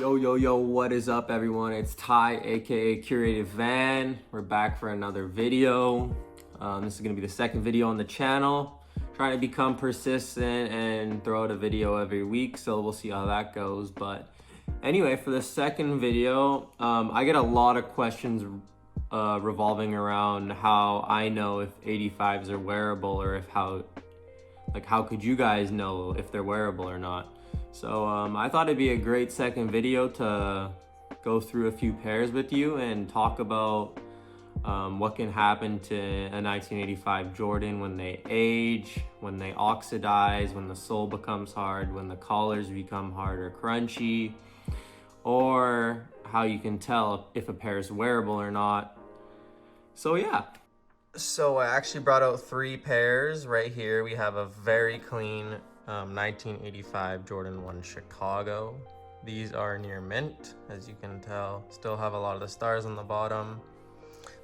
Yo, what is up, everyone? It's Ty, aka Curated Van. We're back for another video. This is going to be the second video on the channel. Trying to become persistent and throw out a video every week, so we'll see how that goes. But anyway, for the second video, I get a lot of questions revolving around how I know if 85s are wearable, or how could you guys know if they're wearable or not? So I thought it'd be a great second video to go through a few pairs with you and talk about what can happen to a 1985 Jordan when they age, when they oxidize, when the sole becomes hard, when the collars become hard or crunchy, or how you can tell if a pair is wearable or not. So yeah. So I actually brought out three pairs right here. We have a very clean 1985 Jordan 1 Chicago. These are near mint, as you can tell. Still have a lot of the stars on the bottom.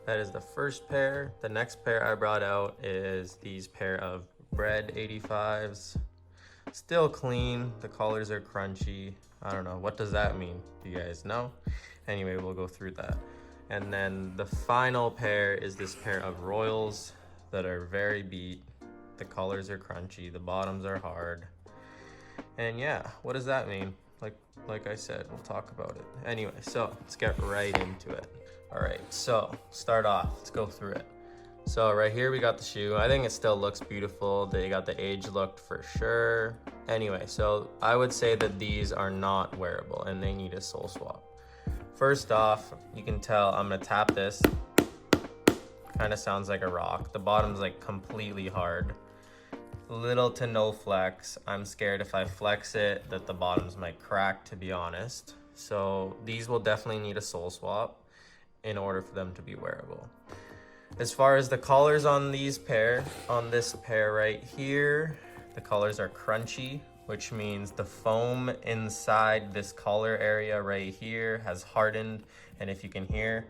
That is the first pair. The next pair I brought out is these pair of red 85s. Still clean. The collars are crunchy. I don't know. What does that mean? Do you guys know? Anyway, we'll go through that. And then the final pair is this pair of Royals that are very beat. The collars are crunchy, the bottoms are hard. And yeah, what does that mean? Like I said, we'll talk about it. Anyway, so let's get right into it. All right, so start off, let's go through it. So right here we got the shoe. I think it still looks beautiful. They got the age looked for sure. Anyway, so I would say that these are not wearable and they need a sole swap. First off, you can tell I'm gonna tap this. Kind of sounds like a rock. The bottom's like completely hard. Little to no flex. I'm scared if I flex it that the bottoms might crack, to be honest. So these will definitely need a sole swap in order for them to be wearable. As far as the collars on this pair right here, the collars are crunchy, which means the foam inside this collar area right here has hardened. And if you can hear,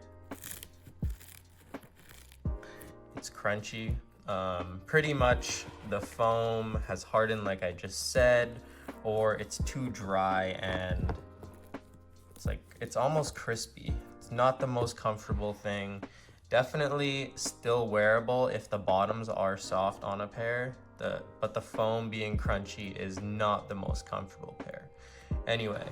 it's crunchy. Pretty much the foam has hardened like I just said, or it's too dry and it's almost crispy. It's not the most comfortable thing. Definitely still wearable if the bottoms are soft on a pair, but the foam being crunchy is not the most comfortable pair. Anyway,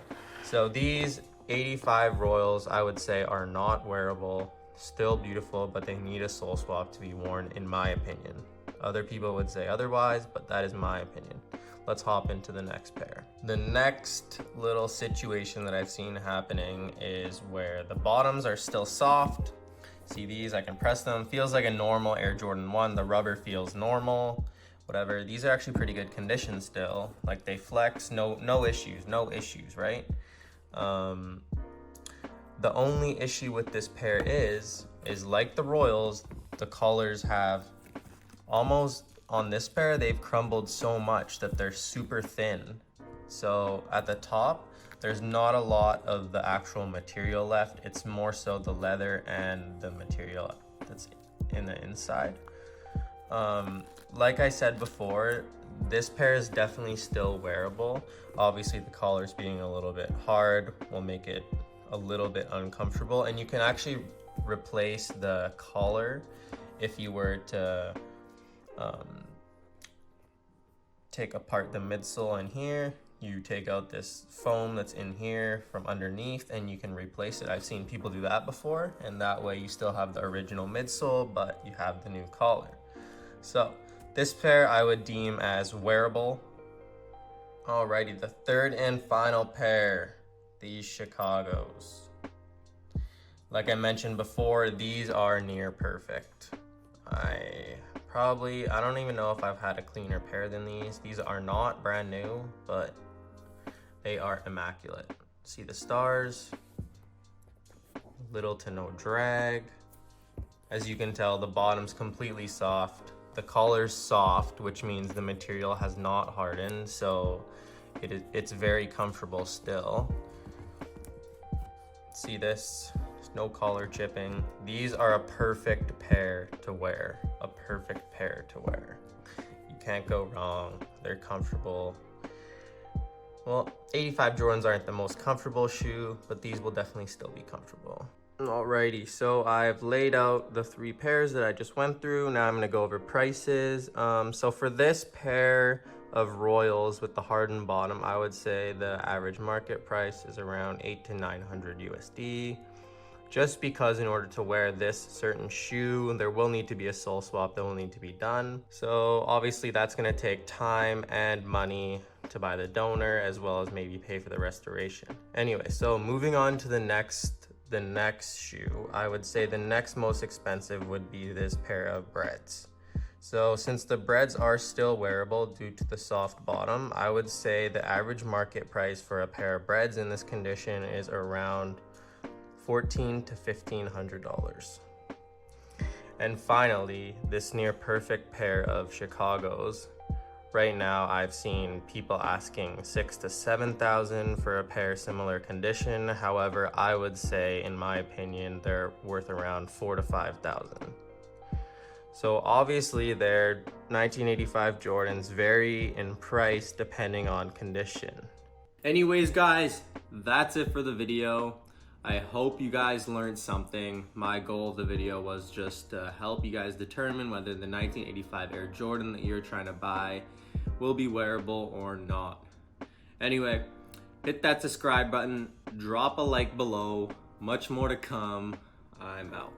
so these 85 Royals I would say are not wearable. Still beautiful, but they need a sole swap to be worn, in my opinion. Other people would say otherwise, but that is my opinion. Let's hop into the next pair. The next little situation that I've seen happening is where the bottoms are still soft. See these, I can press them. Feels like a normal Air Jordan 1. The rubber feels normal, whatever. These are actually pretty good condition still. Like they flex, no issues, right? The only issue with this pair is like the Royals, the collars have almost, on this pair, they've crumbled so much that they're super thin. So at the top, there's not a lot of the actual material left. It's more so the leather and the material that's in the inside. Like I said before, this pair is definitely still wearable. Obviously the collars being a little bit hard will make it a little bit uncomfortable, and you can actually replace the collar if you were to take apart the midsole in here. You take out this foam that's in here from underneath and you can replace it. I've seen people do that before, and that way you still have the original midsole but you have the new collar. So this pair I would deem as wearable. Alrighty, the third and final pair, these Chicagos. Like I mentioned before, these are near perfect. I don't even know if I've had a cleaner pair than these. These are not brand new, but they are immaculate. See the stars, little to no drag. As you can tell, the bottom's completely soft. The collar's soft, which means the material has not hardened, so it's very comfortable still. See this? There's no collar chipping. These are a perfect pair to wear. A perfect pair to wear. You can't go wrong. They're comfortable. Well, 85 Jordans aren't the most comfortable shoe, but these will definitely still be comfortable. Alrighty, so I've laid out the 3 pairs that I just went through. Now I'm gonna go over prices. So for this pair of Royals with the hardened bottom, I would say the average market price is around 800 to 900 USD. Just because in order to wear this certain shoe, there will need to be a sole swap that will need to be done. So obviously that's gonna take time and money to buy the donor, as well as maybe pay for the restoration. Anyway, so moving on to the next shoe, I would say the next most expensive would be this pair of Breads. So since the Breads are still wearable due to the soft bottom, I would say the average market price for a pair of Breads in this condition is around $1,400 to $1,500. And finally, this near perfect pair of Chicago's. Right now, I've seen people asking $6,000 to $7,000 for a pair similar condition. However, I would say, in my opinion, they're worth around $4,000 to $5,000. So obviously, their 1985 Jordans vary in price depending on condition. Anyways, guys, that's it for the video. I hope you guys learned something. My goal of the video was just to help you guys determine whether the 1985 Air Jordan that you're trying to buy will be wearable or not. Anyway, hit that subscribe button, drop a like below. Much more to come. I'm out.